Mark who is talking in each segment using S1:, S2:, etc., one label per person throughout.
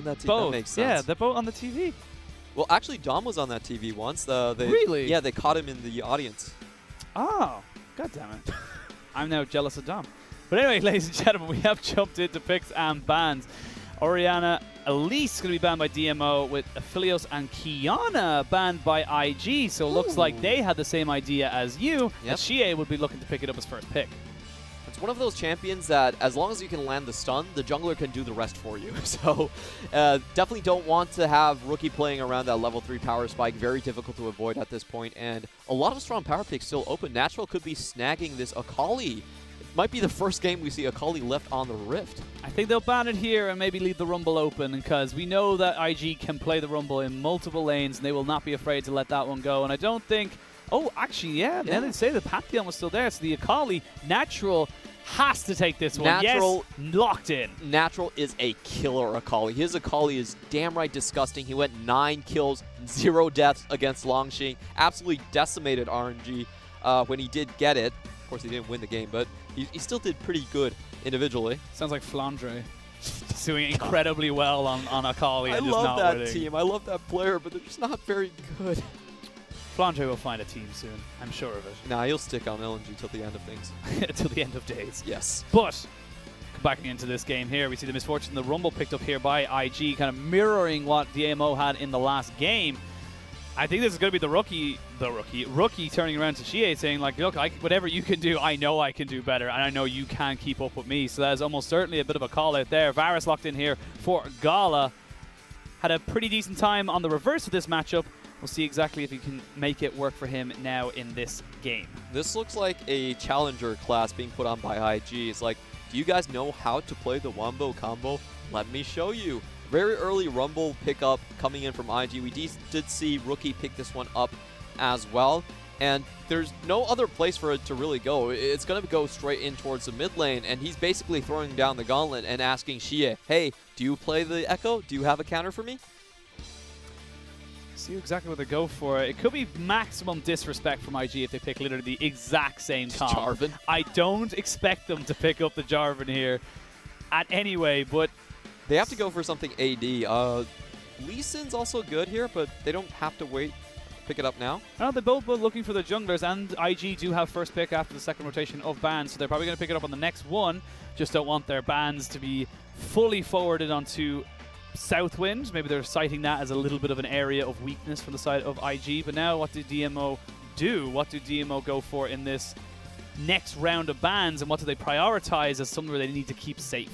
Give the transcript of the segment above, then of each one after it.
S1: on that TV.
S2: Both.
S1: That makes sense.
S2: Yeah, they're both on the TV.
S1: Well, actually, Dom was on that TV once.
S2: Really?
S1: Yeah, they caught him in the audience.
S2: Oh, god damn it. I'm now jealous of Dom. But anyway, ladies and gentlemen, we have jumped into picks and bans. Oriana Elise going to be banned by DMO, with Aphelios and Kiana banned by IG. So it looks like they had the same idea as you.
S1: Yep.
S2: And Shie would be looking to pick it up as first pick.
S1: It's one of those champions that, as long as you can land the stun, the jungler can do the rest for you. So definitely don't want to have Rookie playing around that level 3 power spike. Very difficult to avoid at this point. And a lot of strong power picks still open. Natural could be snagging this Akali. Might be the first game we see Akali left on the Rift.
S2: I think they'll ban it here and maybe leave the Rumble open, because we know that IG can play the Rumble in multiple lanes, and they will not be afraid to let that one go. And I don't think... Oh, actually, yeah. Now they say the Pantheon was still there. So the Akali, Natural, has to take this one.
S1: Natural,
S2: yes, locked in.
S1: Natural is a killer Akali. His Akali is damn right disgusting. He went 9 kills, 0 deaths against Longxing. Absolutely decimated RNG when he did get it. Of course, he didn't win the game, but he still did pretty good individually.
S2: Sounds like Flandre. Just doing incredibly well on Akali.
S1: I
S2: and just
S1: love
S2: not
S1: that
S2: winning.
S1: team. I love that player, but they're just not very good.
S2: Flandre will find a team soon. I'm sure of it.
S1: Nah, he'll stick on LNG till the end of things.
S2: Till the end of days.
S1: Yes.
S2: But backing into this game here, we see the misfortune, the Rumble picked up here by IG, kind of mirroring what DMO had in the last game. I think this is going to be the rookie turning around to Shie saying, like, look, whatever you can do, I know I can do better, and I know you can keep up with me. So that is almost certainly a bit of a call out there. Varus locked in here for Gala. Had a pretty decent time on the reverse of this matchup. We'll see exactly if he can make it work for him now in this game.
S1: This looks like a challenger class being put on by IG. It's like, do you guys know how to play the Wombo combo? Let me show you. Very early Rumble pickup coming in from IG. We did see Rookie pick this one up as well. And there's no other place for it to really go. It's going to go straight in towards the mid lane. And he's basically throwing down the gauntlet and asking Shie, hey, do you play the Echo? Do you have a counter for me?
S2: See exactly what they go for. It could be maximum disrespect from IG if they pick literally the exact same comp.
S1: Jarvan.
S2: I don't expect them to pick up the Jarvan here at anyway, but...
S1: They have to go for something AD. Lee Sin's also good here, but they don't have to wait. Pick it up now.
S2: They're both looking for the junglers, and IG do have first pick after the second rotation of bans, so they're probably going to pick it up on the next one. Just don't want their bans to be fully forwarded onto Southwind. Maybe they're citing that as a little bit of an area of weakness from the side of IG. But now what do DMO do? What do DMO go for in this next round of bans, and what do they prioritize as somewhere they need to keep safe?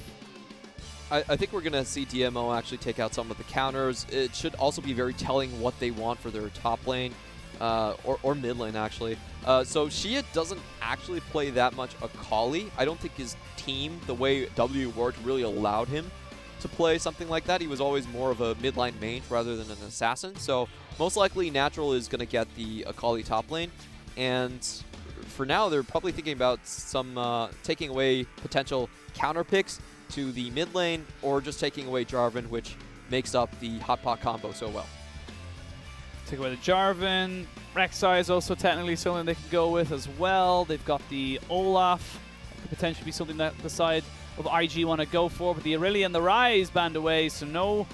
S1: I think we're going to see DMO actually take out some of the counters. It should also be very telling what they want for their top lane, or mid lane, actually. So Shia doesn't actually play that much Akali. I don't think his team, the way W worked, really allowed him to play something like that. He was always more of a mid-line mage rather than an assassin. So most likely Natural is going to get the Akali top lane. And for now, they're probably thinking about some taking away potential counter picks to the mid lane, or just taking away Jarvan, which makes up the hot pot combo so well.
S2: Take away the Jarvan. Rek'Sai is also technically something they can go with as well. They've got the Olaf. That could potentially be something that the side of IG want to go for, but the Irelia and the Ryze banned away, so no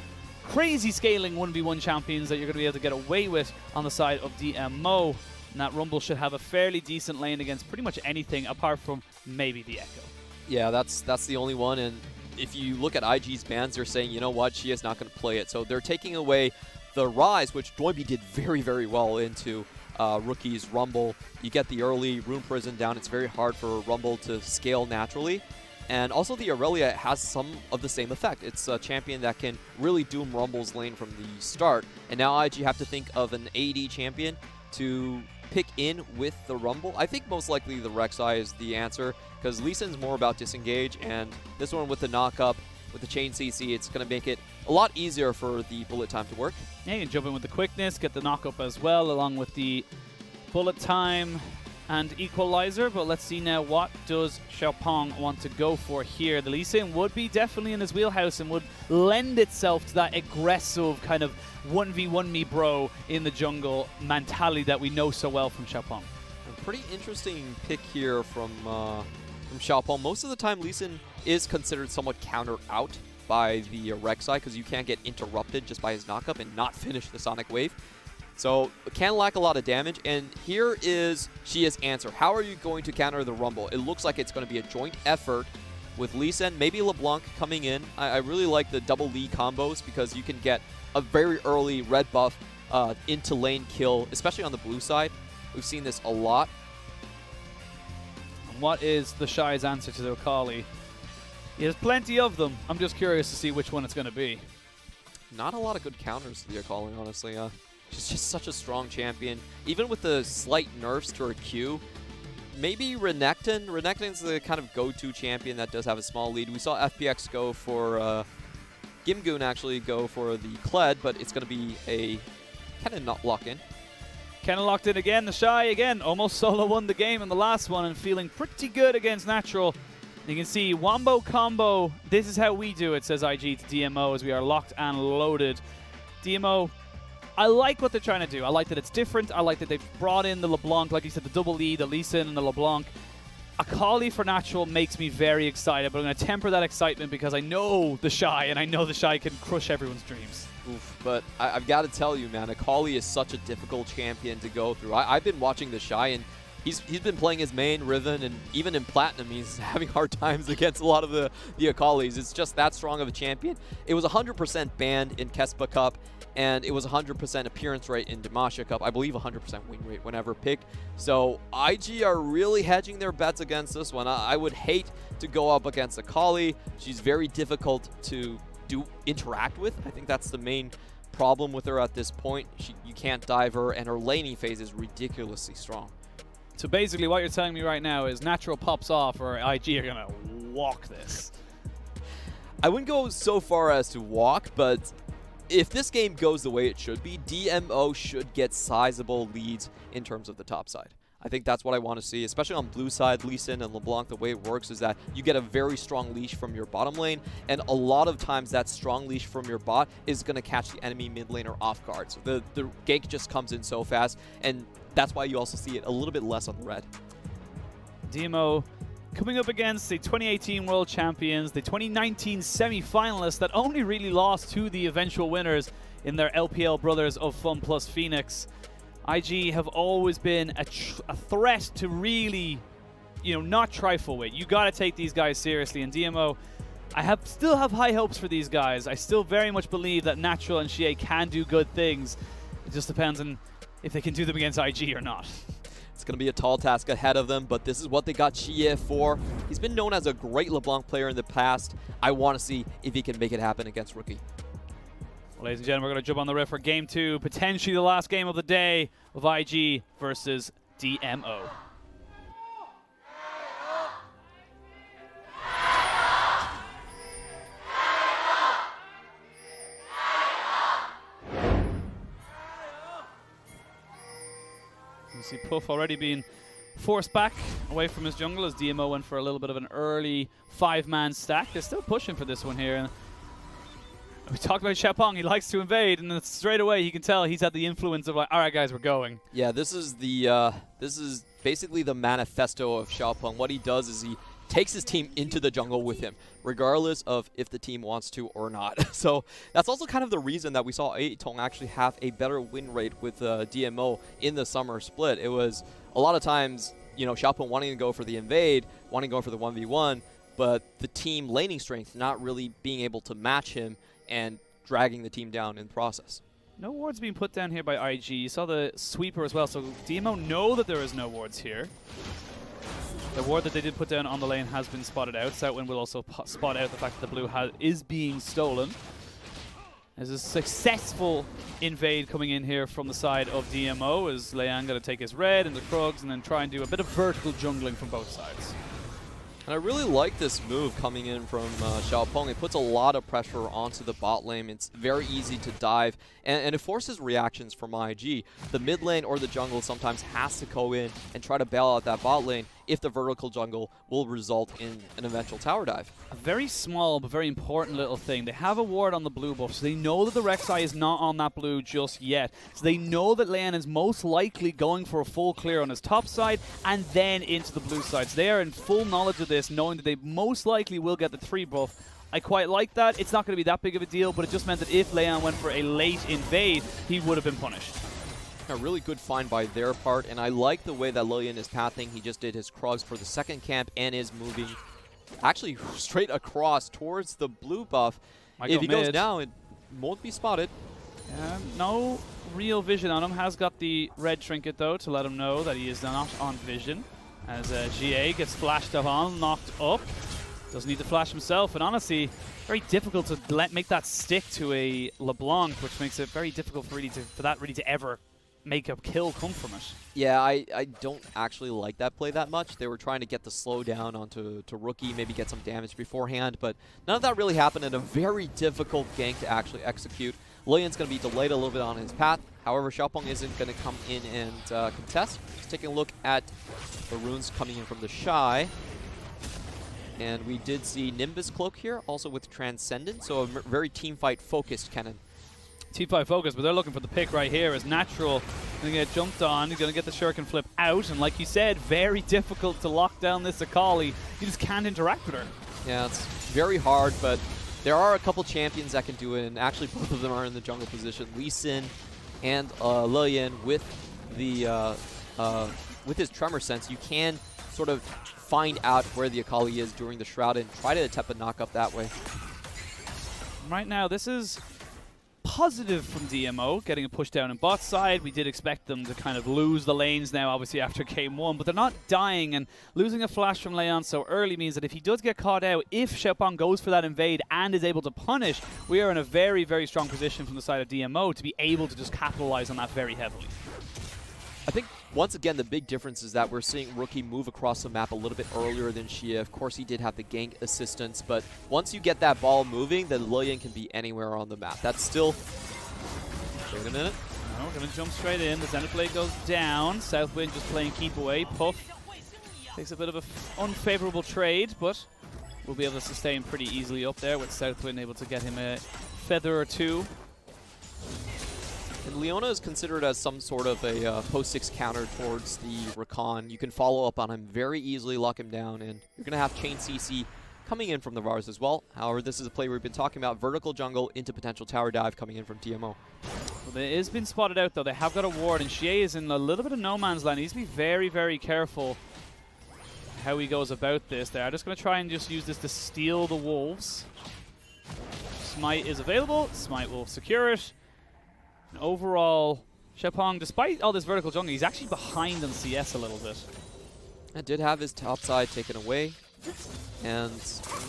S2: crazy scaling 1v1 champions that you're going to be able to get away with on the side of DMO. And that Rumble should have a fairly decent lane against pretty much anything apart from maybe the Echo.
S1: Yeah, that's the only one. And if you look at IG's bans, they're saying, you know what, she is not going to play it. So they're taking away the Ryze, which Doiby did very, very well into Rookie's Rumble. You get the early Rune Prison down. It's very hard for Rumble to scale naturally. And also the Irelia has some of the same effect. It's a champion that can really doom Rumble's lane from the start. And now IG have to think of an AD champion to pick in with the Rumble. I think most likely the Rek'Sai is the answer, because Lee Sin's more about disengage, and this one with the knock-up, with the chain CC, it's going to make it a lot easier for the bullet time to work.
S2: Yeah, you can jump in with the quickness, get the knock-up as well, along with the bullet time and equalizer. But let's see now, what does Xiaopeng want to go for here? The Lee Sin would be definitely in his wheelhouse and would lend itself to that aggressive kind of 1v1 me bro in the jungle mentality that we know so well from Xiaopeng.
S1: A pretty interesting pick here from Xiaopeng. Most of the time, Lee Sin is considered somewhat counter out by the Rek'Sai because you can't get interrupted just by his knockup and not finish the Sonic Wave. So can lack a lot of damage, and here is Xia's answer. How are you going to counter the Rumble? It looks like it's going to be a joint effort with Lee Sin, maybe LeBlanc coming in. I really like the double Lee combos because you can get a very early red buff into lane kill, especially on the blue side. We've seen this a lot.
S2: What is the Shy's answer to the Akali? There's plenty of them. I'm just curious to see which one it's going to be.
S1: Not a lot of good counters to the Akali, honestly. She's just such a strong champion. Even with the slight nerfs to her Q, maybe Renekton. Renekton's the kind of go-to champion that does have a small lead. We saw FPX go for Gimgoon actually go for the Kled, but it's going to be a kind of not lock-in.
S2: Kind of locked in again. The Shy again almost solo won the game in the last one and feeling pretty good against Natural. You can see Wombo combo. This is how we do it, says IG to DMO, as we are locked and loaded. DMO, I like what they're trying to do. I like that it's different. I like that they've brought in the LeBlanc, like you said, the double E, the Lee Sin, and the LeBlanc. Akali for Natural makes me very excited, but I'm going to temper that excitement because I know the Shy, and I know the Shy can crush everyone's dreams.
S1: Oof, but I've got to tell you, man, Akali is such a difficult champion to go through. I've been watching the Shy, and he's been playing his main Riven, and even in Platinum, he's having hard times against a lot of the Akalis. It's just that strong of a champion. It was 100% banned in Kespa Cup, and it was 100% appearance rate in Demacia Cup. I believe 100% win rate whenever picked. So IG are really hedging their bets against this one. I would hate to go up against Akali. She's very difficult to interact with. I think that's the main problem with her at this point. You can't dive her, and her laning phase is ridiculously strong.
S2: So basically what you're telling me right now is Natural pops off or IG are going to walk this.
S1: I wouldn't go so far as to walk, but if this game goes the way it should be, DMO should get sizable leads in terms of the top side. I think that's what I want to see, especially on blue side. Lee Sin and LeBlanc, the way it works is that you get a very strong leash from your bottom lane, and a lot of times that strong leash from your bot is going to catch the enemy mid laner off guard. So the gank just comes in so fast, and that's why you also see it a little bit less on the red.
S2: DMO coming up against the 2018 World Champions, the 2019 semi-finalists that only really lost to the eventual winners in their LPL Brothers of Fun plus Phoenix. IG have always been a threat to really, not trifle with. You got to take these guys seriously. And DMO, I still have high hopes for these guys. I still very much believe that Natural and Xie can do good things. It just depends on if they can do them against IG or not.
S1: It's going to be a tall task ahead of them, but this is what they got Xie for. He's been known as a great LeBlanc player in the past. I want to see if he can make it happen against Rookie.
S2: Well, ladies and gentlemen, we're going to jump on the riff for Game 2, potentially the last game of the day of IG versus DMO. You see Puff already being forced back away from his jungle as DMO went for a little bit of an early 5-man stack. They're still pushing for this one here. We talked about Xiaopeng. He likes to invade, and then straight away you can tell he's had the influence of like, all right, guys, we're going.
S1: Yeah, this is basically the manifesto of Xiaopeng. What he does is he takes his team into the jungle with him, regardless of if the team wants to or not. So that's also kind of the reason that we saw Aitong actually have a better win rate with DMO in the summer split. It was a lot of times, Xiaopeng wanting to go for the invade, wanting to go for the 1v1, but the team laning strength not really being able to match him and dragging the team down in the process.
S2: No wards being put down here by IG. You saw the sweeper as well, so DMO know that there is no wards here. The ward that they did put down on the lane has been spotted out. Southwind will also spot out the fact that the blue is being stolen. There's a successful invade coming in here from the side of DMO as Liang going to take his red and the Krugs and then try and do a bit of vertical jungling from both sides.
S1: And I really like this move coming in from Xiaopeng. It puts a lot of pressure onto the bot lane. It's very easy to dive, and it forces reactions from IG. The mid lane or the jungle sometimes has to go in and try to bail out that bot lane if the vertical jungle will result in an eventual tower dive.
S2: A very small but very important little thing. They have a ward on the blue buff, so they know that the Rek'Sai is not on that blue just yet. So they know that Lian is most likely going for a full clear on his top side and then into the blue side. So they are in full knowledge of this, knowing that they most likely will get the 3 buff I quite like that. It's not going to be that big of a deal, but it just meant that if Leon went for a late invade, he would have been punished.
S1: A really good find by their part, and I like the way that Lillian is pathing. He just did his Krugs for the second camp and is moving actually straight across towards the blue buff. If he goes down, it won't be spotted.
S2: No real vision on him. Has got the red trinket, though, to let him know that he is not on vision. As GA gets flashed up on, knocked up. Doesn't need to flash himself, and honestly, very difficult to make that stick to a LeBlanc, which makes it very difficult for that really to ever make a kill come from it.
S1: Yeah, I don't actually like that play that much. They were trying to get the slow down onto Rookie, maybe get some damage beforehand, but none of that really happened, and a very difficult gank to actually execute. Lillian's going to be delayed a little bit on his path. However, Xiaopeng isn't going to come in and contest. Just taking a look at the runes coming in from the Shy. And we did see Nimbus Cloak here, also with Transcendent, so a very teamfight focused Kennen.
S2: T5 focus, but they're looking for the pick right here as Natural going to get jumped on. He's going to get the Shuriken flip out, and like you said, very difficult to lock down this Akali. You just can't interact with her.
S1: Yeah, it's very hard, but there are a couple champions that can do it, and actually both of them are in the jungle position. Lee Sin and Lillian with the with his Tremor Sense, you can sort of find out where the Akali is during the Shroud and try to attempt a knock-up that way.
S2: Right now, this is positive from DMO, getting a push down in bot side. We did expect them to kind of lose the lanes now, obviously, after game one, but they're not dying, and losing a flash from Leon so early means that if he does get caught out, if Xiaopeng goes for that invade and is able to punish, we are in a very, very strong position from the side of DMO to be able to just capitalize on that very heavily.
S1: I think, once again, the big difference is that we're seeing Rookie move across the map a little bit earlier than Xia. Of course, he did have the gank assistance, but once you get that ball moving, then Lillian can be anywhere on the map. That's still... Wait a minute.
S2: No, going to jump straight in. The Xenoblade goes down. Southwind just playing keep away. Puff takes a bit of an unfavorable trade, but we'll be able to sustain pretty easily up there with Southwind able to get him a feather or two.
S1: And Leona is considered as some sort of a post-6 counter towards the Rakan. You can follow up on him very easily, lock him down, and you're going to have Chain CC coming in from the Vars as well. However, this is a play we've been talking about, vertical jungle into potential tower dive coming in from DMO.
S2: Well, it has been spotted out, though. They have got a ward, and Xie is in a little bit of no man's land. He needs to be very, very careful how he goes about this. They are just going to try and just use this to steal the wolves. Smite is available. Smite will secure it. And overall, Xiaopeng, despite all this vertical jungle, he's actually behind on CS a little bit.
S1: It did have his top side taken away. And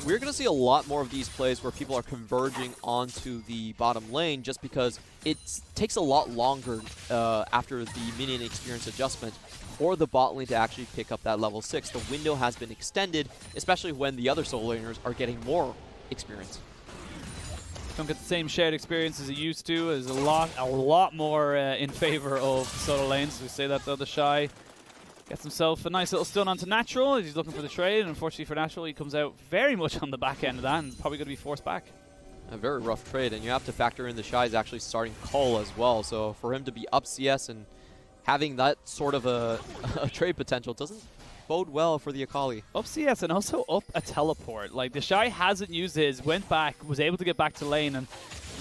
S1: we're going to see a lot more of these plays where people are converging onto the bottom lane just because it takes a lot longer after the minion experience adjustment for the bot lane to actually pick up that level 6. The window has been extended, especially when the other solo laners are getting more experience.
S2: Don't get the same shared experience as it used to. There's a lot more in favor of solo lanes. We say that though, the Shy gets himself a nice little stun onto Natural. He's looking for the trade, and unfortunately for Natural, he comes out very much on the back end of that and is probably going to be forced back.
S1: A very rough trade, and you have to factor in the Shy is actually starting Cull as well. So for him to be up CS and having that sort of a trade potential doesn't bode well for the Akali.
S2: Up CS and also up a teleport. Like, the Shy hasn't used his, went back, was able to get back to lane, and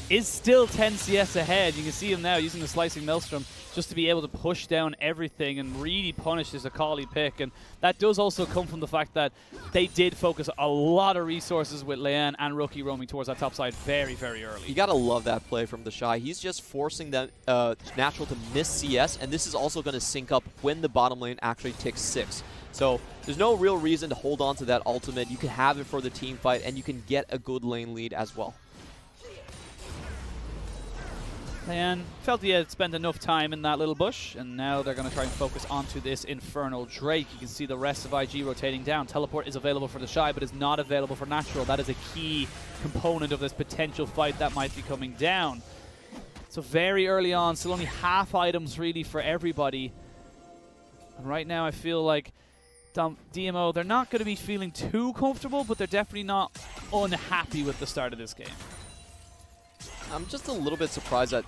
S2: is still 10 CS ahead. You can see him now using the Slicing Maelstrom just to be able to push down everything and really punish this Akali pick. And that does also come from the fact that they did focus a lot of resources with Leanne and Rookie roaming towards that top side very, very early.
S1: You gotta love that play from the Shy. He's just forcing them Natural to miss CS, and this is also going to sync up when the bottom lane actually ticks 6. So there's no real reason to hold on to that ultimate. You can have it for the team fight, and you can get a good lane lead as well.
S2: And felt he had spent enough time in that little bush, and now they're going to try and focus onto this Infernal Drake. You can see the rest of IG rotating down. Teleport is available for the Shy, but is not available for Natural. That is a key component of this potential fight that might be coming down. So very early on, still only half items really for everybody. And right now I feel like DMO, they're not going to be feeling too comfortable, but they're definitely not unhappy with the start of this game. I'm
S1: just a little bit surprised that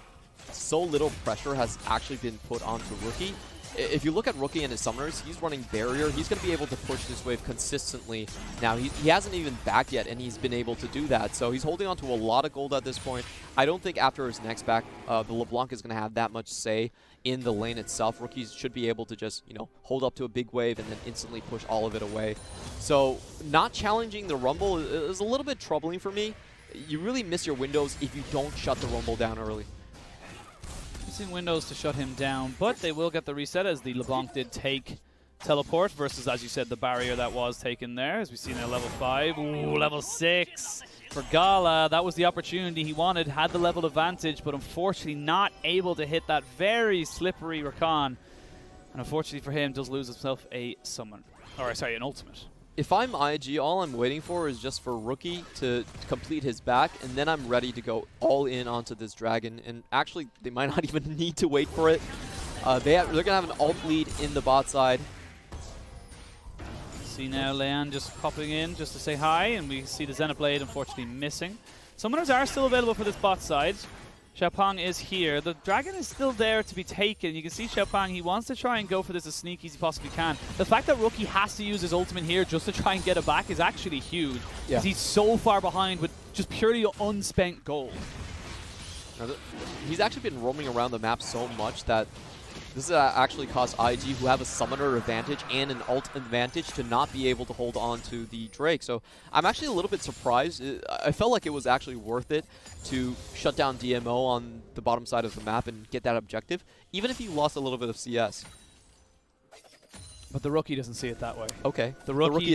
S1: so little pressure has actually been put onto Rookie. if you look at Rookie and his summoners, he's running barrier. He's going to be able to push this wave consistently. Now, he hasn't even backed yet, and he's been able to do that. So he's holding on to a lot of gold at this point. I don't think after his next back, the LeBlanc is going to have that much say in the lane itself. Rookies should be able to just, you know, hold up to a big wave and then instantly push all of it away. So not challenging the Rumble is a little bit troubling for me. You really miss your windows if you don't shut the Rumble down early.
S2: Missing windows to shut him down, but they will get the reset as the LeBlanc did take teleport versus, as you said, the barrier that was taken there, as we see now level 5. Ooh, level 6 for Gala. That was the opportunity he wanted, had the level advantage, but unfortunately not able to hit that very slippery Rakan. And unfortunately for him, does lose himself a summon. Or, sorry, an ultimate.
S1: If I'm IG, all I'm waiting for is just for Rookie to complete his back, and then I'm ready to go all in onto this dragon. And actually, they might not even need to wait for it. They're going to have an ult lead in the bot side.
S2: See now Leanne just popping in just to say hi, and we see the Xenoblade unfortunately missing. Summoners are still available for this bot side. Xiaopeng is here. The dragon is still there to be taken. You can see Xiaopeng, he wants to try and go for this as sneaky as he possibly can. The fact that Rookie has to use his ultimate here just to try and get it back is actually huge. Because he's so far behind with just purely unspent gold.
S1: Now, he's actually been roaming around the map so much that this actually caused IG, who have a summoner advantage and an ult advantage, to not be able to hold on to the Drake. So I'm actually a little bit surprised. I felt like it was actually worth it to shut down DMO on the bottom side of the map and get that objective, even if you lost a little bit of CS.
S2: But the Rookie doesn't see it that way.
S1: Okay.
S2: The Rookie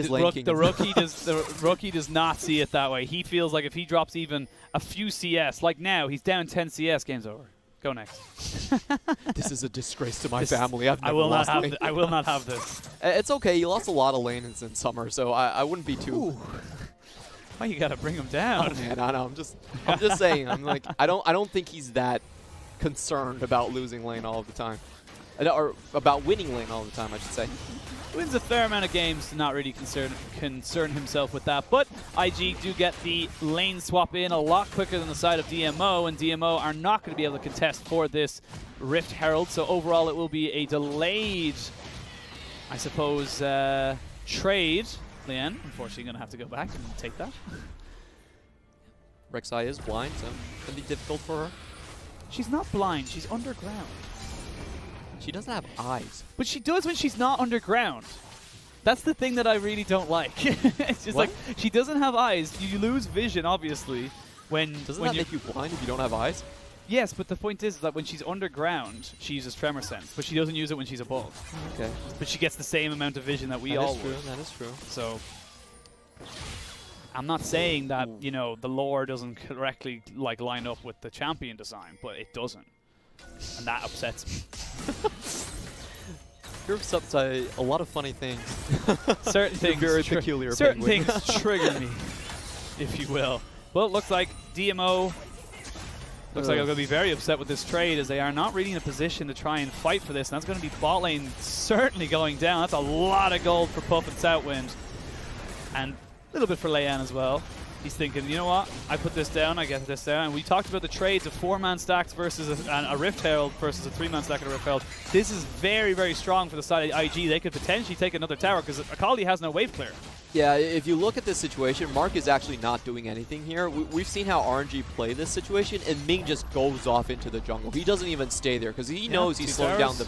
S2: does not see it that way. He feels like if he drops even a few CS, like now, he's down 10 CS, game's over. Go next.
S1: This is a disgrace to my family. I
S2: will not have this.
S1: It's okay. You lost a lot of lanes in summer, so I wouldn't be too.
S2: Why you gotta bring him down?
S1: Oh, man, I know. I'm just saying. I'm like, I don't think he's that concerned about losing lane all of the time, or about winning lane all the time, I should say.
S2: Wins a fair amount of games to not really concern himself with that. But IG do get the lane swap in a lot quicker than the side of DMO, and DMO are not going to be able to contest for this Rift Herald. So overall, it will be a delayed, I suppose, trade. Leanne, unfortunately, going to have to go back and take that.
S1: Rek'Sai is blind, so it's going to be difficult for her.
S2: She's not blind. She's underground.
S1: She doesn't have eyes.
S2: But she does when she's not underground. That's the thing that I really don't like. It's just like, she doesn't have eyes. You lose vision, obviously. Doesn't that
S1: make you blind if you don't have eyes?
S2: Yes, but the point is that when she's underground, she uses Tremor Sense, but she doesn't use it when she's above.
S1: Okay.
S2: But she gets the same amount of vision that we all would.
S1: That is true.
S2: So, I'm not saying that, you know, the lore doesn't correctly line up with the champion design, but it doesn't. And that upsets me.
S1: You're upset by a lot of funny things.
S2: Certain things,
S1: very peculiar.
S2: Certain things trigger me, if you will. Well, it looks like DMO looks like they're going to be very upset with this trade, as they are not really in a position to try and fight for this. And that's going to be bot lane certainly going down. That's a lot of gold for Puff and Southwind, and a little bit for Leanne as well. He's thinking, you know what, I put this down, I get this down. And we talked about the trades of 4-man stacks versus a Rift Herald versus a 3-man stack and a Rift Herald. This is very, very strong for the side of IG. They could potentially take another tower because Akali has no wave clear.
S1: Yeah, if you look at this situation, Mark is actually not doing anything here. We've seen how RNG play this situation, and Ming just goes off into the jungle. He doesn't even stay there because he knows he's slowing down the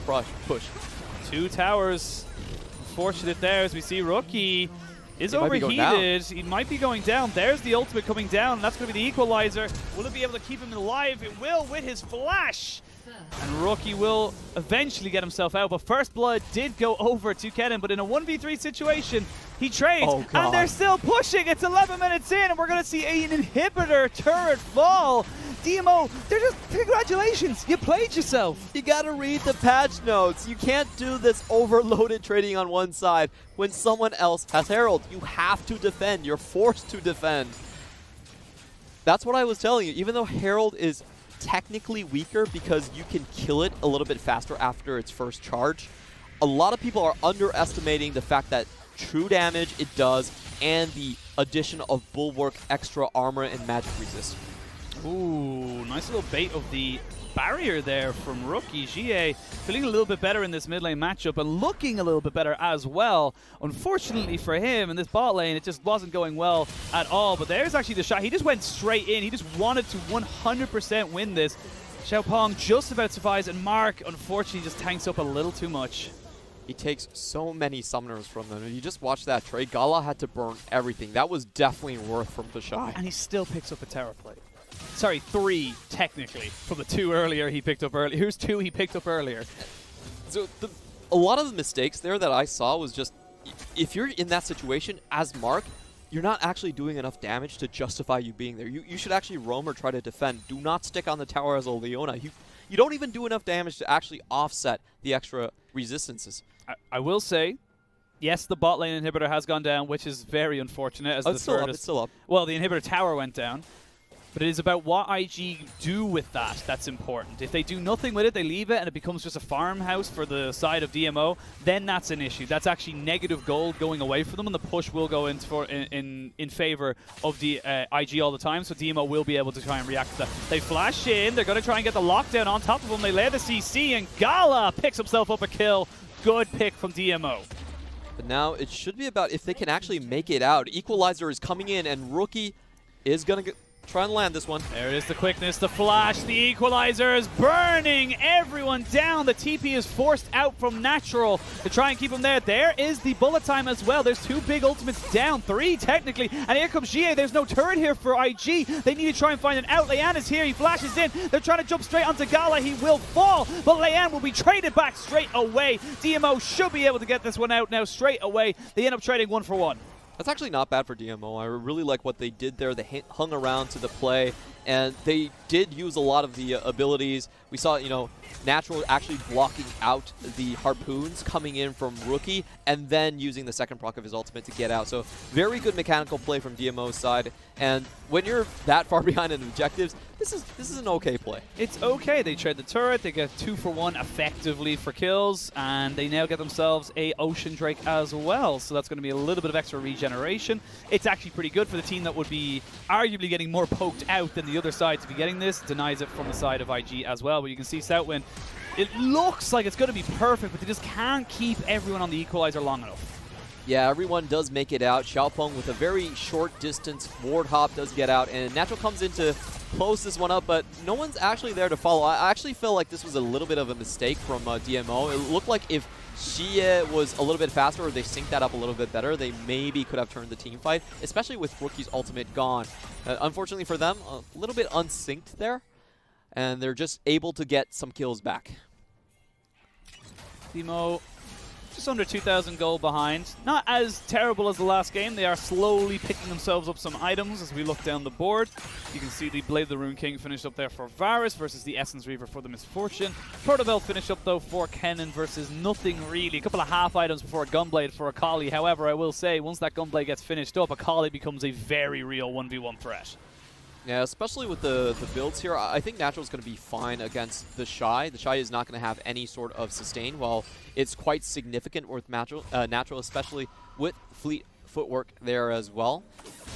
S1: push.
S2: 2 towers. Unfortunate there as we see Rookie is overheated. He might be going down. There's the ultimate coming down. That's going to be the equalizer. Will it be able to keep him alive? It will with his flash. And Rookie will eventually get himself out. But First Blood did go over to Kennen. But in a 1v3 situation, he trades. And they're still pushing. It's 11 minutes in. And we're going to see an inhibitor turret fall. DMO, they're just, congratulations, you played yourself.
S1: You gotta read the patch notes. You can't do this overloaded trading on one side when someone else has Herald. You have to defend. You're forced to defend. That's what I was telling you. Even though Herald is technically weaker because you can kill it a little bit faster after its first charge, a lot of people are underestimating the fact that true damage it does and the addition of Bulwark extra armor and magic resist.
S2: Ooh, nice little bait of the barrier there from Rookie. GA feeling a little bit better in this mid lane matchup and looking a little bit better as well. Unfortunately for him, in this bot lane, it just wasn't going well at all. But there's actually the shot. He just went straight in. He just wanted to 100% win this. Xiaopeng just about survives, and Mark, unfortunately, just tanks up a little too much.
S1: He takes so many summoners from them. If you just watch that trade, Gala had to burn everything. That was definitely worth from the Shy.
S2: And he still picks up a Terror Plate. Sorry, 3, technically, from the 2 earlier he picked up earlier. Here's 2 he picked up earlier.
S1: So a lot of the mistakes there that I saw was just, if you're in that situation as Mark, you're not actually doing enough damage to justify you being there. You should actually roam or try to defend. Do not stick on the tower as a Leona. You don't even do enough damage to actually offset the extra resistances.
S2: I will say, yes, the bot lane inhibitor has gone down, which is very unfortunate. As
S1: it's still up, it's still up.
S2: Well, the inhibitor tower went down. But it is about what IG do with that that's important. If they do nothing with it, they leave it, and it becomes just a farmhouse for the side of DMO, then that's an issue. That's actually negative gold going away for them, and the push will go in favor of the IG all the time, so DMO will be able to try and react to that. They flash in. They're going to try and get the lockdown on top of them. They lay the CC, and Gala picks himself up a kill. Good pick from DMO.
S1: But now it should be about if they can actually make it out. Equalizer is coming in, and Rookie is going to try and land this one.
S2: There it is, the quickness, the flash, the equalizer is burning everyone down. The TP is forced out from Natural to try and keep him there. There is the bullet time as well. There's 2 big ultimates down, 3 technically, and here comes GA. There's no turret here for IG. They need to try and find an out. Leyan is here, he flashes in. They're trying to jump straight onto Gala. He will fall, but Leyan will be traded back straight away. DMO should be able to get this one out now straight away. They end up trading 1 for 1.
S1: That's actually not bad for DMO. I really like what they did there. They hung around to the play, and they did use a lot of the abilities. We saw, Natural actually blocking out the harpoons coming in from Rookie, and then using the second proc of his ultimate to get out. So very good mechanical play from DMO's side. And when you're that far behind in objectives, this is an okay play.
S2: It's okay. They trade the turret. They get 2 for 1 effectively for kills, and they now get themselves a Ocean Drake as well. So that's going to be a little bit of extra regeneration. It's actually pretty good for the team that would be arguably getting more poked out than the other side to be getting this. Denies it from the side of IG as well. But you can see Southwind, it looks like it's going to be perfect, but they just can't keep everyone on the equalizer long enough.
S1: Yeah, everyone does make it out. Xiaopeng with a very short distance ward hop does get out, and Natural comes in to close this one up, but no one's actually there to follow. I actually feel like this was a little bit of a mistake from DMO. It looked like if Xie was a little bit faster, or they synced that up a little bit better, they maybe could have turned the team fight, especially with Rookie's ultimate gone. Unfortunately for them, a little bit unsynced there, and they're just able to get some kills back.
S2: DMO just under 2,000 gold behind. Not as terrible as the last game. They are slowly picking themselves up some items as we look down the board. You can see the Blade of the Rune King finished up there for Varus versus the Essence Reaver for the Misfortune. Protobelt finished up though for Kennen versus nothing really. A couple of half items before a Gunblade for Akali. However, I will say, once that Gunblade gets finished up, Akali becomes a very real 1v1 threat.
S1: Yeah, especially with the builds here, I think Natural's going to be fine against the Shy. The Shy is not going to have any sort of sustain, while it's quite significant with Natural, especially with Fleet footwork there as well.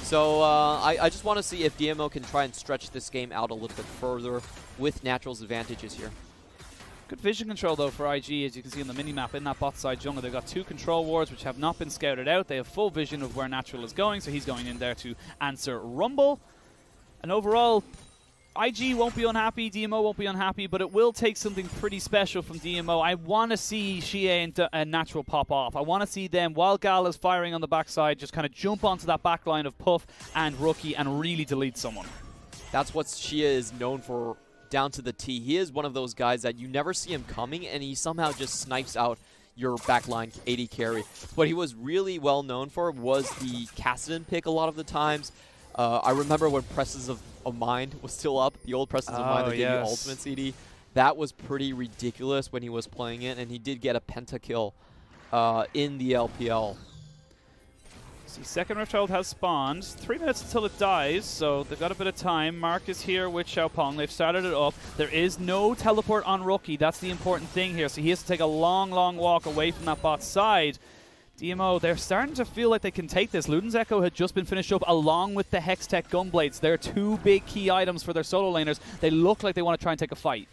S1: So I just want to see if DMO can try and stretch this game out a little bit further with Natural's advantages here.
S2: Good vision control though for IG, as you can see on the minimap in that bot side jungle. They've got 2 control wards which have not been scouted out. They have full vision of where Natural is going, so he's going in there to answer Rumble. And overall, IG won't be unhappy, DMO won't be unhappy, but it will take something pretty special from DMO. I want to see Xie and Natural pop off. I want to see them, while Gala's firing on the backside, just kind of jump onto that backline of Puff and Rookie and really delete someone.
S1: That's what Xie is known for down to the T. He is one of those guys that you never see him coming, and he somehow just snipes out your backline AD carry. What he was really well known for was the Kassadin pick a lot of the times. I remember when Presence of Mind was still up, the old Presence of Mind that gave you Ultimate CD. That was pretty ridiculous when he was playing it, and he did get a pentakill in the LPL.
S2: See, second Rifthold has spawned. 3 minutes until it dies, so they've got a bit of time. Mark is here with Xiaopeng. They've started it up. There is no teleport on Rookie. That's the important thing here. So he has to take a long, long walk away from that bot side. DMO, they're starting to feel like they can take this. Luden's Echo had just been finished up along with the Hextech Gunblades. They're 2 big key items for their solo laners. They look like they want to try and take a fight.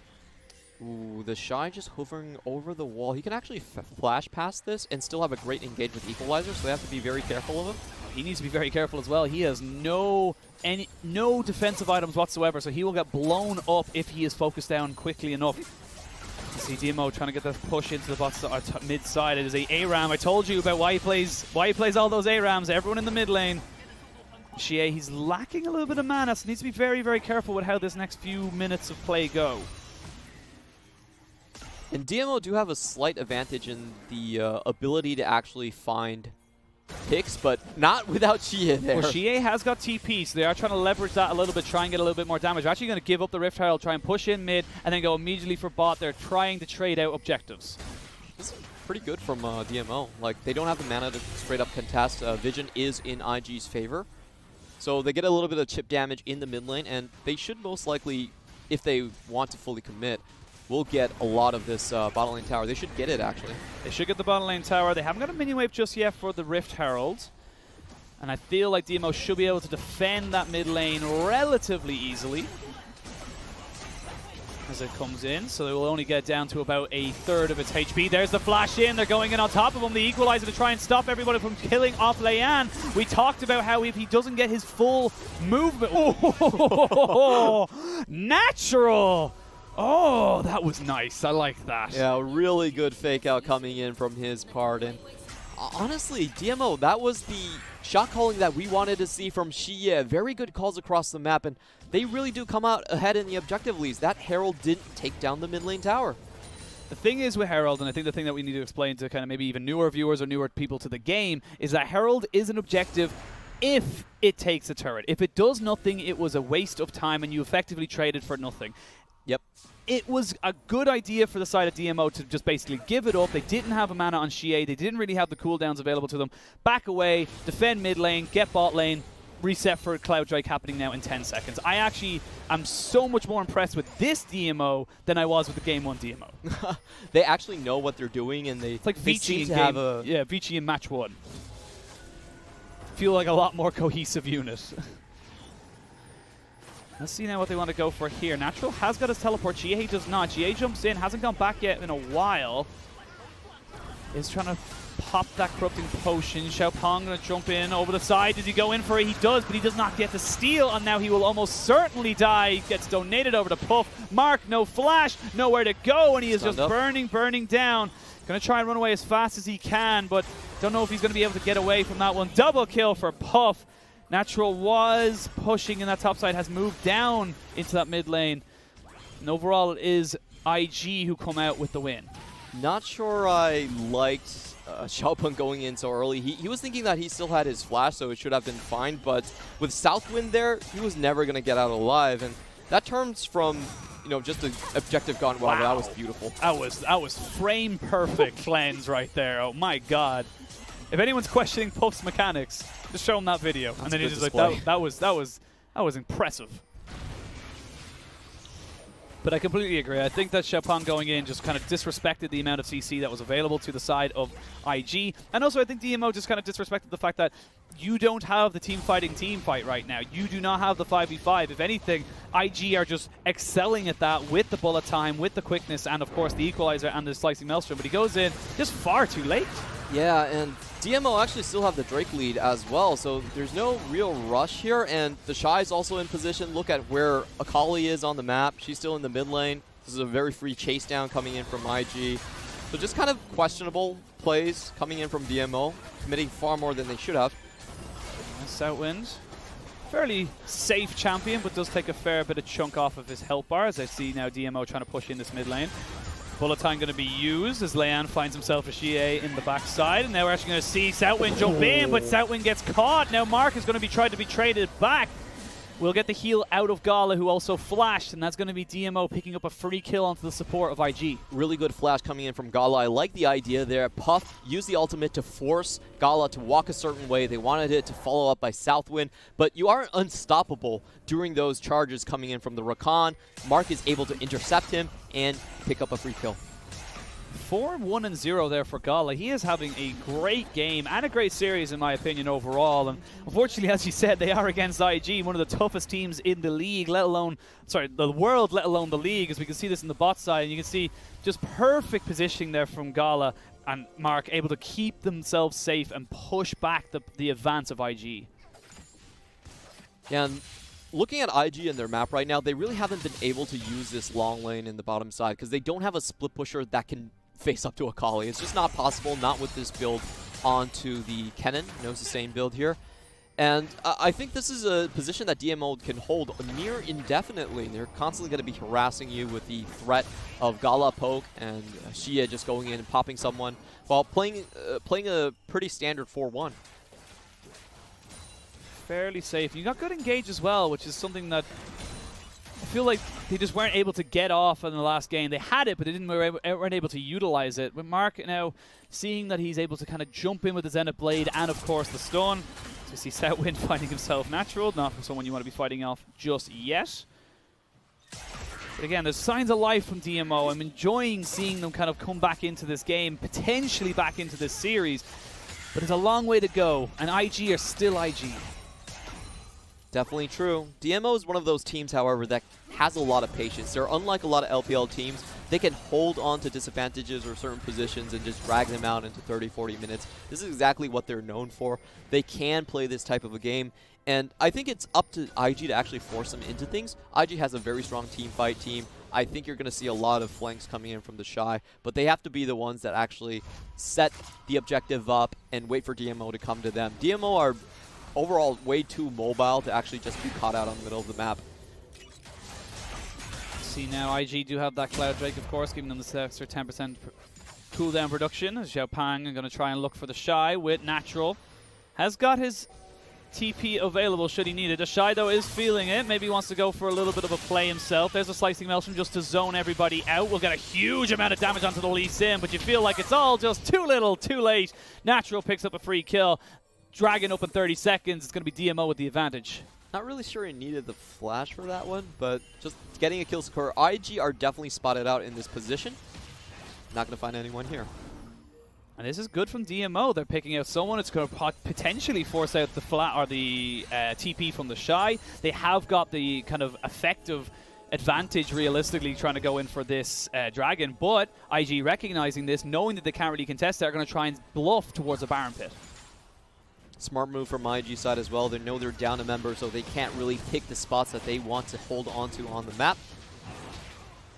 S1: Ooh, the Shy just hovering over the wall. He can actually flash past this and still have a great engage with Equalizer, so they have to be very careful of him.
S2: He needs to be very careful as well. He has no defensive items whatsoever, so he will get blown up if he is focused down quickly enough. You see DMO trying to get that push into the mid side. It is a ARAM. I told you about why he plays all those ARAMs. Everyone in the mid lane. Xie, he's lacking a little bit of mana, so needs to be very, very careful with how this next few minutes of play go.
S1: And DMO do have a slight advantage in the ability to actually find picks, but not without Xie there.
S2: Well, Xie has got TP, so they are trying to leverage that a little bit, try and get a little bit more damage. They're actually going to give up the Rift Herald, try and push in mid, and then go immediately for bot. They're trying to trade out objectives.
S1: This is pretty good from DMO. Like, they don't have the mana to straight up contest. Vision is in IG's favor. So they get a little bit of chip damage in the mid lane, and they should most likely, if they want to fully commit, will get a lot of this bottom lane tower. They should get it, actually.
S2: They should get the bottom lane tower. They haven't got a mini wave just yet for the Rift Herald. And I feel like DMO should be able to defend that mid lane relatively easily as it comes in. So they will only get down to about a third of its HP. There's the flash in. They're going in on top of him. The Equalizer to try and stop everybody from killing off Leian. We talked about how if he doesn't get his full movement... Oh, natural! Oh, that was nice. I like that.
S1: Yeah, really good fake out coming in from his part. And honestly, DMO, that was the shot calling that we wanted to see from Xie. Very good calls across the map, and they really do come out ahead in the objective leads. That Herald didn't take down the mid lane tower.
S2: The thing is with Herald, and I think the thing that we need to explain to kind of maybe even newer viewers or newer people to the game, is that Herald is an objective if it takes a turret. If it does nothing, it was a waste of time, and you effectively traded for nothing.
S1: Yep.
S2: It was a good idea for the side of DMO to just basically give it up. They didn't have a mana on Xie. They didn't really have the cooldowns available to them. Back away, defend mid lane, get bot lane, reset for Cloud Drake happening now in 10 seconds. I actually am so much more impressed with this DMO than I was with the Game 1 DMO.
S1: They actually know what they're doing, and
S2: it's like Vici in Vici in match 1. Feel like a lot more cohesive unit. Let's see now what they want to go for here. Natural has got his teleport. Xie does not. Xie jumps in, hasn't gone back yet in a while. Is trying to pop that corrupting potion. Xiaopeng going to jump in over the side. Does he go in for it? He does, but he does not get the steal, and now he will almost certainly die. He gets donated over to Puff. Mark, no flash, nowhere to go, and he is just burning down. Going to try and run away as fast as he can, but don't know if he's going to be able to get away from that one. Double kill for Puff. Natural was pushing in that top side, has moved down into that mid lane. And overall, it is IG who come out with the win.
S1: Not sure I liked Xiaopeng going in so early. He was thinking that he still had his flash, so it should have been fine. But with Southwind there, he was never going to get out alive. And that turns from, you know, just an objective gone well. Wow. That was beautiful.
S2: That was frame perfect cleanse right there. Oh my God. If anyone's questioning Puff's mechanics, just show him that video.
S1: That's
S2: and then he's just like, that was impressive. But I completely agree. I think that Xiaopeng going in just kind of disrespected the amount of CC that was available to the side of IG. And also I think DMO just kind of disrespected the fact that you don't have the team fight right now. You do not have the 5v5. If anything, IG are just excelling at that with the bullet time, with the quickness, and of course the equalizer and the slicing maelstrom. But he goes in just far too late.
S1: Yeah, and DMO actually still have the Drake lead as well, so there's no real rush here, and the Shy is also in position. Look at where Akali is on the map. She's still in the mid lane. This is a very free chase down coming in from IG. So just kind of questionable plays coming in from DMO, committing far more than they should have.
S2: Southwind, fairly safe champion, but does take a fair bit of chunk off of his health bar, as I see now DMO trying to push in this mid lane. Bullet time going to be used as Leian finds himself a Xie in the backside, and now we're actually going to see Southwind jump in, but Southwind gets caught. Now Mark is going to be trying to be traded back. We'll get the heal out of Gala, who also flashed, and that's going to be DMO picking up a free kill onto the support of IG.
S1: Really good flash coming in from Gala. I like the idea there. Puff used the ultimate to force Gala to walk a certain way. They wanted it to follow up by Southwind, but you aren't unstoppable during those charges coming in from the Rakan. Mark is able to intercept him and pick up a free kill.
S2: 4-1-0 there for Gala. He is having a great game and a great series, in my opinion, overall. And unfortunately, as you said, they are against IG, one of the toughest teams in the league, let alone, sorry, the world, let alone the league, as we can see this in the bot side. And you can see just perfect positioning there from Gala and Mark, able to keep themselves safe and push back the advance of IG.
S1: Yeah, and looking at IG and their map right now, they really haven't been able to use this long lane in the bottom side because they don't have a split pusher that can face up to a Kali. It's just not possible, not with this build onto the Kennen. Knows the same build here. And I think this is a position that DMO can hold near indefinitely. They're constantly going to be harassing you with the threat of Gala poke and Xia just going in and popping someone while playing a pretty standard 4-1.
S2: Fairly safe. You got good engage as well, which is something that I feel like they just weren't able to get off in the last game. They had it, but they weren't able to utilize it. With Mark now seeing that he's able to kind of jump in with the Zenith Blade and, of course, the stun. So we see Southwind finding himself natural, not someone you want to be fighting off just yet. But again, there's signs of life from DMO. I'm enjoying seeing them kind of come back into this game, potentially back into this series. But it's a long way to go, and IG are still IG.
S1: Definitely true. DMO is one of those teams, however, that has a lot of patience. They're unlike a lot of LPL teams. They can hold on to disadvantages or certain positions and just drag them out into 30, 40 minutes. This is exactly what they're known for. They can play this type of a game, and I think it's up to IG to actually force them into things. IG has a very strong team fight team. I think you're going to see a lot of flanks coming in from the Shy, but they have to be the ones that actually set the objective up and wait for DMO to come to them. DMO are overall way too mobile to actually just be caught out on the middle of the map.
S2: See now, IG do have that Cloud Drake, of course, giving them this extra 10% cooldown production. Xiaopang are going to try and look for the Shy with Natural. Has got his TP available should he need it. The Shy, though, is feeling it. Maybe he wants to go for a little bit of a play himself. There's a Slicing Maelstrom just to zone everybody out. We'll get a huge amount of damage onto the Lee Sin, but you feel like it's all just too little, too late. Natural picks up a free kill. Dragon up in 30 seconds. It's going to be DMO with the advantage.
S1: Not really sure he needed the flash for that one, but just getting a kill score. IG are definitely spotted out in this position. Not going to find anyone here.
S2: And this is good from DMO. They're picking out someone. It's going to potentially force out the TP from the Shy. They have got the kind of effective advantage realistically trying to go in for this Dragon, but IG recognizing this, knowing that they can't really contest it, are going to try and bluff towards a Baron Pit.
S1: Smart move from IG side as well. They know they're down a member, so they can't really pick the spots that they want to hold onto on the map.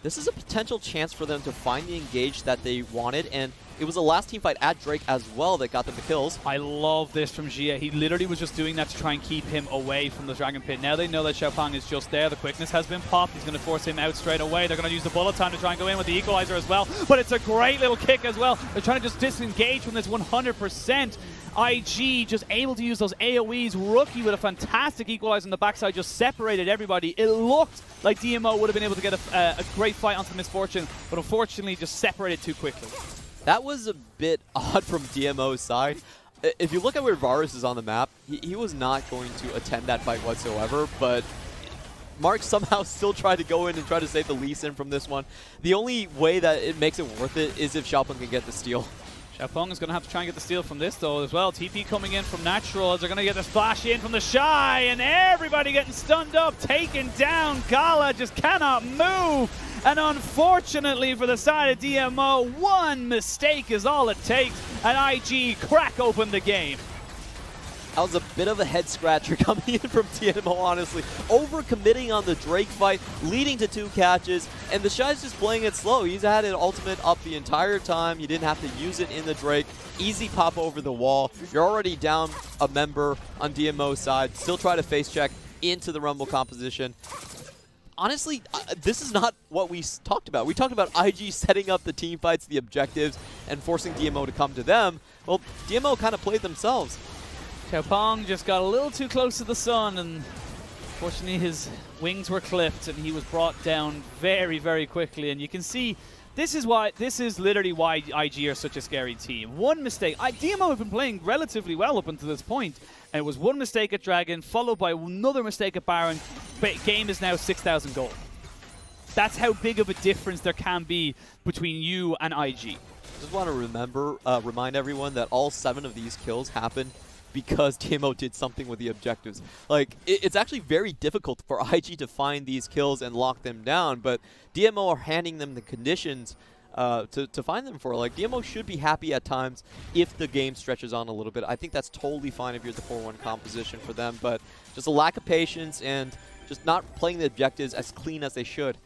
S1: This is a potential chance for them to find the engage that they wanted, and it was a last team fight at Drake as well that got them the kills.
S2: I love this from Xia. He literally was just doing that to try and keep him away from the Dragon Pit. Now they know that Xiaopang is just there. The quickness has been popped. He's going to force him out straight away. They're going to use the bullet time to try and go in with the equalizer as well. But it's a great little kick as well. They're trying to just disengage from this 100%. IG just able to use those AoEs. Rookie with a fantastic equalizer on the backside just separated everybody. It looked like DMO would have been able to get a great fight onto the Misfortune, but unfortunately just separated too quickly.
S1: That was a bit odd from DMO's side. If you look at where Varus is on the map, he was not going to attend that fight whatsoever, but Mark somehow still tried to go in and try to save the Lee Sin from this one. The only way that it makes it worth it is if Xiaopeng can get the steal.
S2: Xiaopeng is going to have to try and get the steal from this, though, as well. TP coming in from Natural as they're going to get the splash in from the Shy, and everybody getting stunned up, taken down. Gala just cannot move. And unfortunately for the side of DMO, one mistake is all it takes, and IG crack open the game.
S1: That was a bit of a head scratcher coming in from DMO, honestly. Overcommitting on the Drake fight, leading to 2 catches, and the Shy's just playing it slow. He's had an ultimate up the entire time. You didn't have to use it in the Drake. Easy pop over the wall. You're already down a member on DMO's side. Still try to face check into the Rumble composition. Honestly, this is not what we talked about. We talked about IG setting up the team fights, the objectives, and forcing DMO to come to them. Well, DMO kind of played themselves.
S2: Xiaopeng just got a little too close to the sun, and fortunately his wings were clipped and he was brought down very, very quickly. And you can see this is literally why IG are such a scary team. One mistake. DMO have been playing relatively well up until this point, and it was one mistake at Dragon, followed by another mistake at Baron. Game is now 6,000 gold. That's how big of a difference there can be between you and IG.
S1: Just want to remind everyone that all 7 of these kills happened because DMO did something with the objectives. Like, it's actually very difficult for IG to find these kills and lock them down, but DMO are handing them the conditions to find them for. Like, DMO should be happy at times if the game stretches on a little bit. I think that's totally fine if you're the 4-1 composition for them, but just a lack of patience and just not playing the objectives as clean as they should.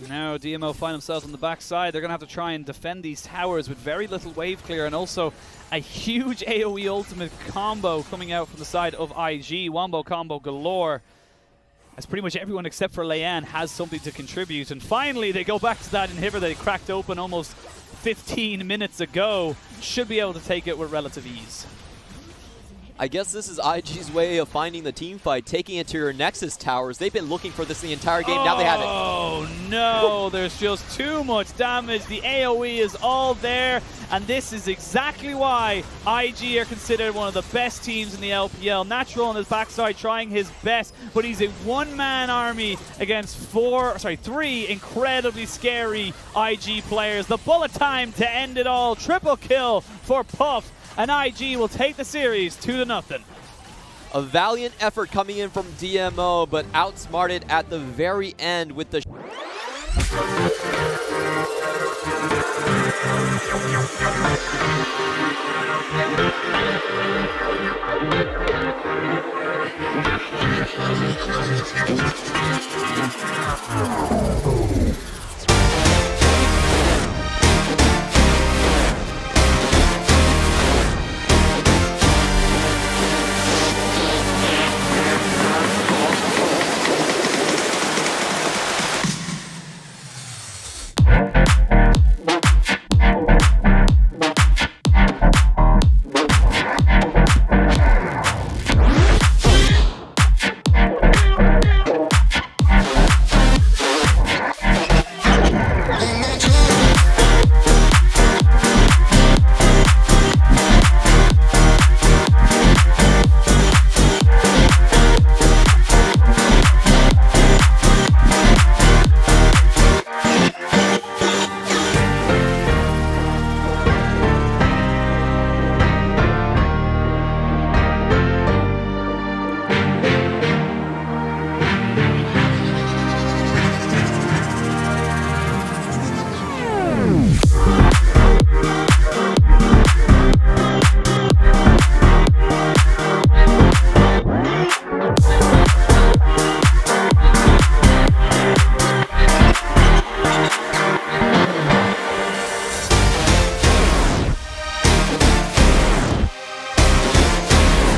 S2: Now DMO find themselves on the backside. They're going to have to try and defend these towers with very little wave clear, and also a huge AoE ultimate combo coming out from the side of IG. Wombo combo galore, as pretty much everyone except for Leanne has something to contribute. And finally they go back to that inhibitor they cracked open almost 15 minutes ago. Should be able to take it with relative ease.
S1: I guess this is IG's way of finding the team fight, taking it to your Nexus towers. They've been looking for this the entire game. Now they have it.
S2: Oh, no. There's just too much damage. The AoE is all there, and this is exactly why IG are considered one of the best teams in the LPL. Natural on his backside trying his best, but he's a one-man army against 3 incredibly scary IG players. The bullet time to end it all. Triple kill for Puff. And IG will take the series 2-0.
S1: A valiant effort coming in from DMO, but outsmarted at the very end with the...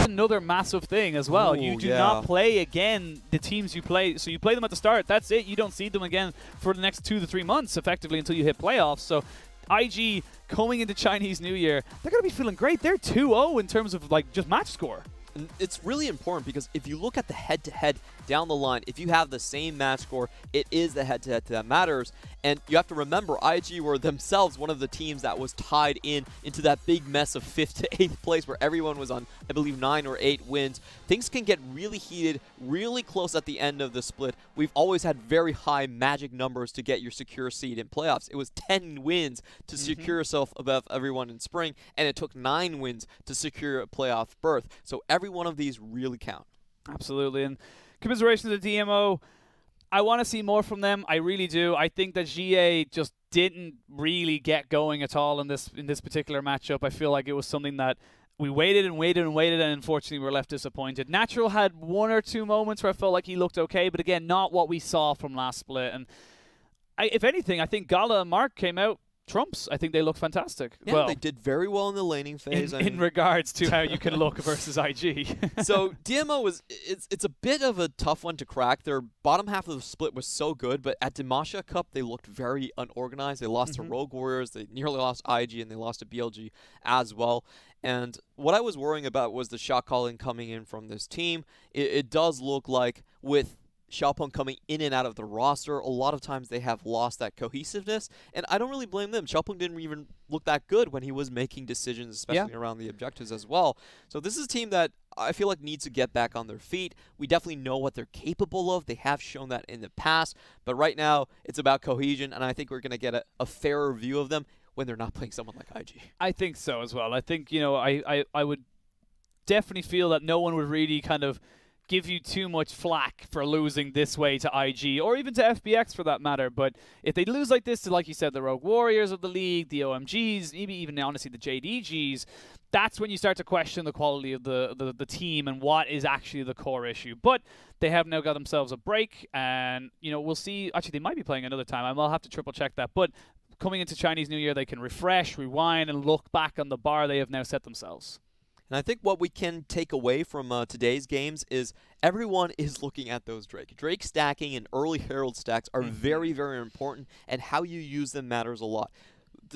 S2: Another massive thing as well.
S1: Ooh,
S2: you do not play again the teams you play. So you play them at the start. That's it. You don't see them again for the next 2 to 3 months, effectively, until you hit playoffs. So IG coming into Chinese New Year, they're going to be feeling great. They're 2-0 in terms of like just match score.
S1: And it's really important because if you look at the head-to-head down the line, if you have the same match score, it is the head-to-head that matters. And you have to remember, IG were themselves one of the teams that was tied into that big mess of 5th to 8th place where everyone was on, I believe, 9 or 8 wins. Things can get really heated, really close at the end of the split. We've always had very high magic numbers to get your secure seed in playoffs. It was 10 wins to secure yourself above everyone in spring, and it took 9 wins to secure a playoff berth. So every one of these really count.
S2: Absolutely. And commiserations to DMO. I want to see more from them. I really do. I think that GA just didn't really get going at all in this particular matchup. I feel like it was something that we waited and waited and waited, and unfortunately we were left disappointed. Natural had 1 or 2 moments where I felt like he looked okay, but again, not what we saw from last split. And if anything, I think Gala and Mark came out trumps. I think they look fantastic.
S1: Yeah,
S2: well,
S1: they did very well in the laning phase.
S2: In regards to how you can look versus IG.
S1: So DMO it's a bit of a tough one to crack. Their bottom half of the split was so good, but at Dimasha Cup they looked very unorganized. They lost to Rogue Warriors, they nearly lost IG, and they lost to BLG as well. And what I was worrying about was the shot calling coming in from this team. It does look like with Xiaopeng coming in and out of the roster, a lot of times they have lost that cohesiveness, and I don't really blame them. Xiaopeng didn't even look that good when he was making decisions, especially around the objectives as well. So this is a team that I feel like needs to get back on their feet. We definitely know what they're capable of. They have shown that in the past. But right now, it's about cohesion, and I think we're going to get a fairer view of them when they're not playing someone like IG.
S2: I think so as well. I think, I would definitely feel that no one would really kind of give you too much flack for losing this way to IG, or even to FBX for that matter. But if they lose like this to, like you said, the Rogue Warriors of the league, the OMGs, maybe even honestly the JDGs, that's when you start to question the quality of the team and what is actually the core issue. But they have now got themselves a break, and we'll see. Actually, they might be playing another time. I'll have to triple check that. But coming into Chinese New Year, they can refresh, rewind, and look back on the bar they have now set themselves.
S1: And I think what we can take away from today's games is everyone is looking at those Drake. Drake stacking and early Herald stacks are very, very important, and how you use them matters a lot.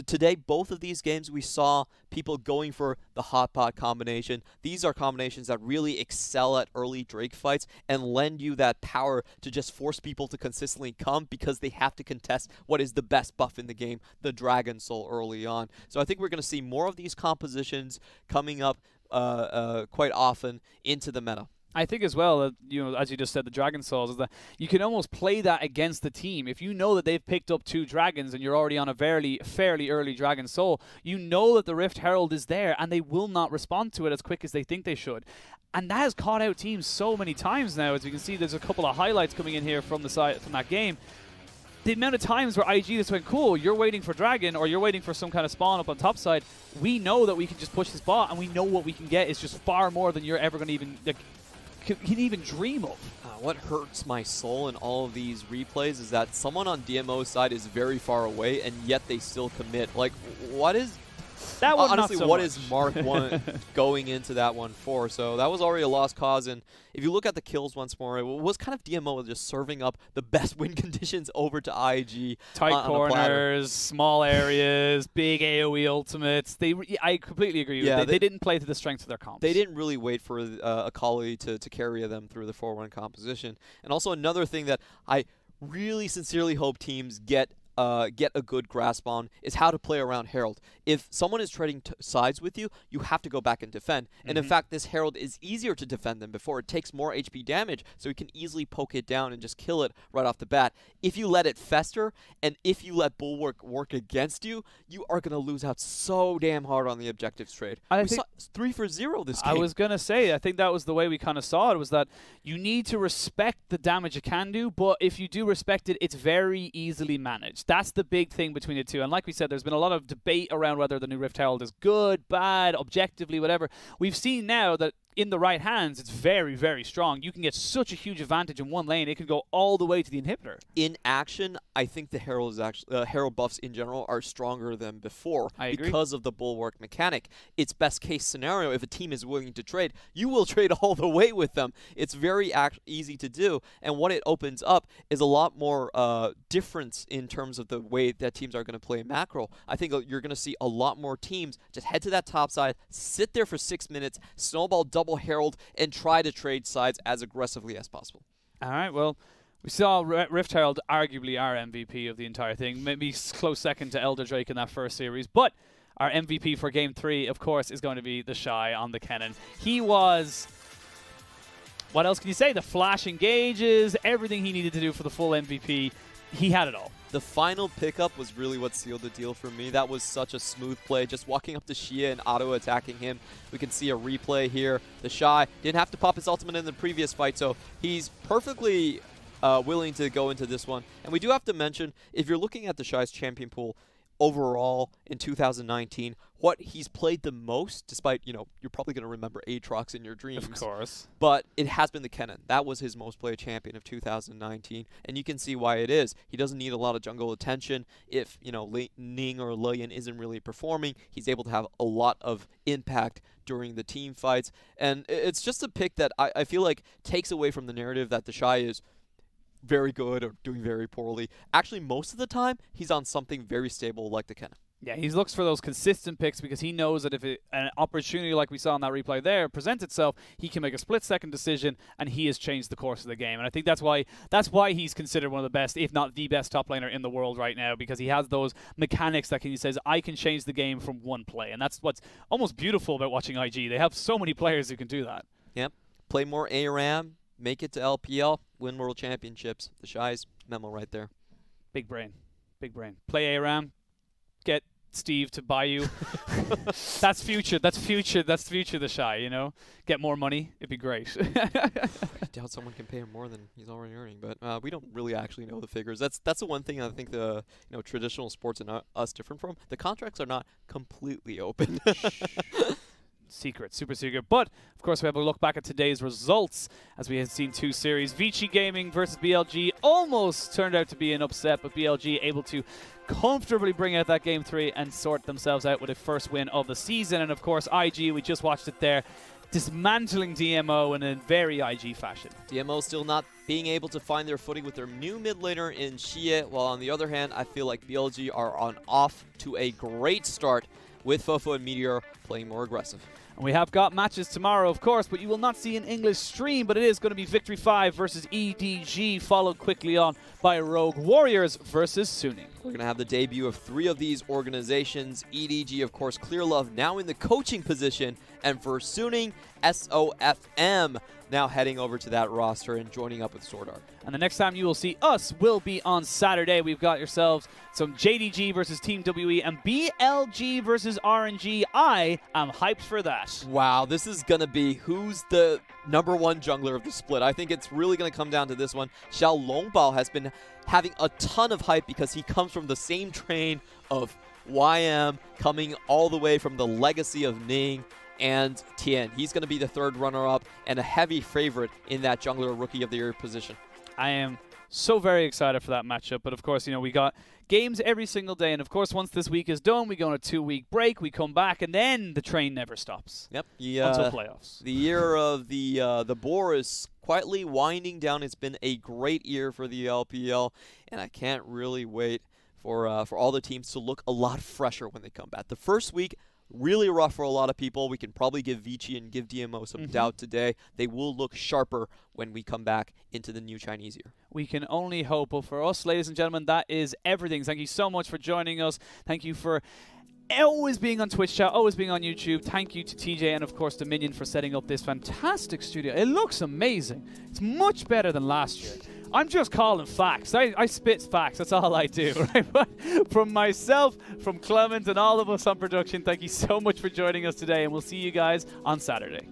S1: Today, both of these games, we saw people going for the hot pot combination. These are combinations that really excel at early Drake fights and lend you that power to just force people to consistently come because they have to contest what is the best buff in the game, the Dragon Soul, early on. So I think we're going to see more of these compositions coming up quite often into the meta.
S2: I think as well that, as you just said, the Dragon Souls, is that you can almost play that against the team. If you know that they've picked up 2 dragons and you're already on a fairly early Dragon Soul, you know that the Rift Herald is there and they will not respond to it as quick as they think they should. And that has caught out teams so many times now. As you can see, there's a couple of highlights coming in here from that game. The amount of times where IG just went, cool, you're waiting for Dragon or you're waiting for some kind of spawn up on top side. We know that we can just push this bot, and we know what we can get is just far more than you're ever going to even can even dream of.
S1: What hurts my soul in all of these replays is that someone on DMO's side is very far away, and yet they still commit. Like, what is...
S2: That one,
S1: honestly,
S2: not so
S1: what
S2: much.
S1: is Mark 1 going into that one for? So that was already a lost cause. And if you look at the kills once more, it was kind of DMO just serving up the best win conditions over to IG.
S2: Tight corners, small areas, big AoE ultimates. I completely agree with you. They didn't play to the strengths of their comps.
S1: They didn't really wait for Akali to carry them through the 4-1 composition. And also another thing that I really sincerely hope teams get a good grasp on is how to play around Herald. If someone is trading sides with you, you have to go back and defend. And in fact, this Herald is easier to defend than before. It takes more HP damage, so you can easily poke it down and just kill it right off the bat. If you let it fester, and if you let Bulwark work against you, you are going to lose out so damn hard on the objectives trade. We saw 3 for 0 this game.
S2: I was going to say, I think that was the way we kind of saw it, was that you need to respect the damage it can do, but if you do respect it, it's very easily managed. That's the big thing between the two. And like we said, there's been a lot of debate around whether the new Rift Herald is good, bad, objectively, whatever. We've seen now that in the right hands, it's very, very strong. You can get such a huge advantage in one lane. It can go all the way to the inhibitor.
S1: In action, I think the Herald is actually Herald buffs in general are stronger than before because of the Bulwark mechanic. It's best case scenario. If a team is willing to trade, you will trade all the way with them. It's very easy to do, and what it opens up is a lot more difference in terms of the way that teams are going to play macro. I think you're going to see a lot more teams just head to that top side, sit there for 6 minutes, snowball double Herald, and try to trade sides as aggressively as possible.
S2: All right, well, we saw Rift Herald arguably our MVP of the entire thing, maybe close second to Elder Drake in that first series, but our MVP for Game 3, of course, is going to be the Shy on the Kennen. He was... What else can you say? The flash engages, everything he needed to do for the full MVP, he had it all.
S1: The final pickup was really what sealed the deal for me. That was such a smooth play, just walking up to Xia and auto-attacking him. We can see a replay here. The Shy didn't have to pop his ultimate in the previous fight, so he's perfectly willing to go into this one. And we do have to mention, if you're looking at the Shy's champion pool overall in 2019, what he's played the most, despite, you're probably going to remember Aatrox in your dreams.
S2: Of course.
S1: But it has been the Kennen. That was his most played champion of 2019, and you can see why it is. He doesn't need a lot of jungle attention. If, Ning or Lillian isn't really performing, he's able to have a lot of impact during the team fights. And it's just a pick that I feel like takes away from the narrative that the Shy is very good or doing very poorly. Actually, most of the time, he's on something very stable like the Kennen.
S2: Yeah, he looks for those consistent picks because he knows that if an opportunity like we saw in that replay there presents itself, he can make a split-second decision, and he has changed the course of the game. And I think that's why he's considered one of the best, if not the best top laner in the world right now, because he has those mechanics that he says, I can change the game from one play. And that's what's almost beautiful about watching IG. They have so many players who can do that.
S1: Yep. Play more ARAM, make it to LPL, win World Championships. The Shy's memo right there.
S2: Big brain. Big brain. Play ARAM. Get Steve to buy you. That's future. That's future. That's future the Shy, you know? Get more money. It'd be great.
S1: I doubt someone can pay him more than he's already earning, but we don't really actually know the figures. That's the one thing I think the traditional sports and us different from. The contracts are not completely open.
S2: Secret, super secret. But, of course, we have a look back at today's results as we had seen two series. Vici Gaming versus BLG almost turned out to be an upset, but BLG able to comfortably bring out that Game 3 and sort themselves out with a first win of the season. And, of course, IG, we just watched it there, dismantling DMO in a very IG fashion.
S1: DMO still not being able to find their footing with their new mid laner in Xie, while on the other hand, I feel like BLG are on off to a great start with Fofo and Meteor playing more aggressive.
S2: And we have got matches tomorrow, of course, but you will not see an English stream, but it is going to be Victory 5 versus EDG, followed quickly on by Rogue Warriors versus Suning.
S1: We're going to have the debut of 3 of these organizations. EDG, of course, Clear Love now in the coaching position, and for Suning, SOFM now heading over to that roster and joining up with Sword Art.
S2: And the next time you will see us will be on Saturday. We've got yourselves some JDG versus Team WE and BLG versus RNG. I am hyped for that.
S1: Wow, this is going to be who's the #1 jungler of the split. I think it's really going to come down to this one. Xiao Longbao has been having a ton of hype because he comes from the same train of YM, coming all the way from the legacy of Ning and Tien. He's going to be the 3rd runner-up and a heavy favorite in that jungler Rookie of the Year position.
S2: I am so very excited for that matchup. But, of course, you know, we got games every single day. And, of course, once this week is done, we go on a 2-week break. We come back, and then the train never stops.
S1: Yep.
S2: Until playoffs.
S1: The year of the boar is quietly winding down. It's been a great year for the LPL, and I can't really wait for all the teams to look a lot fresher when they come back. The first week, really rough for a lot of people. We can probably give Vici and give DMO some doubt today. They will look sharper when we come back into the new Chinese year.
S2: We can only hope. But for us, ladies and gentlemen, that is everything. Thank you so much for joining us. Thank you for always being on Twitch chat, always being on YouTube. Thank you to TJ and, of course, Dominion for setting up this fantastic studio. It looks amazing. It's much better than last year. I'm just calling facts. I spit facts. That's all I do. Right? But from myself, from Clement, and all of us on production, thank you so much for joining us today, and we'll see you guys on Saturday.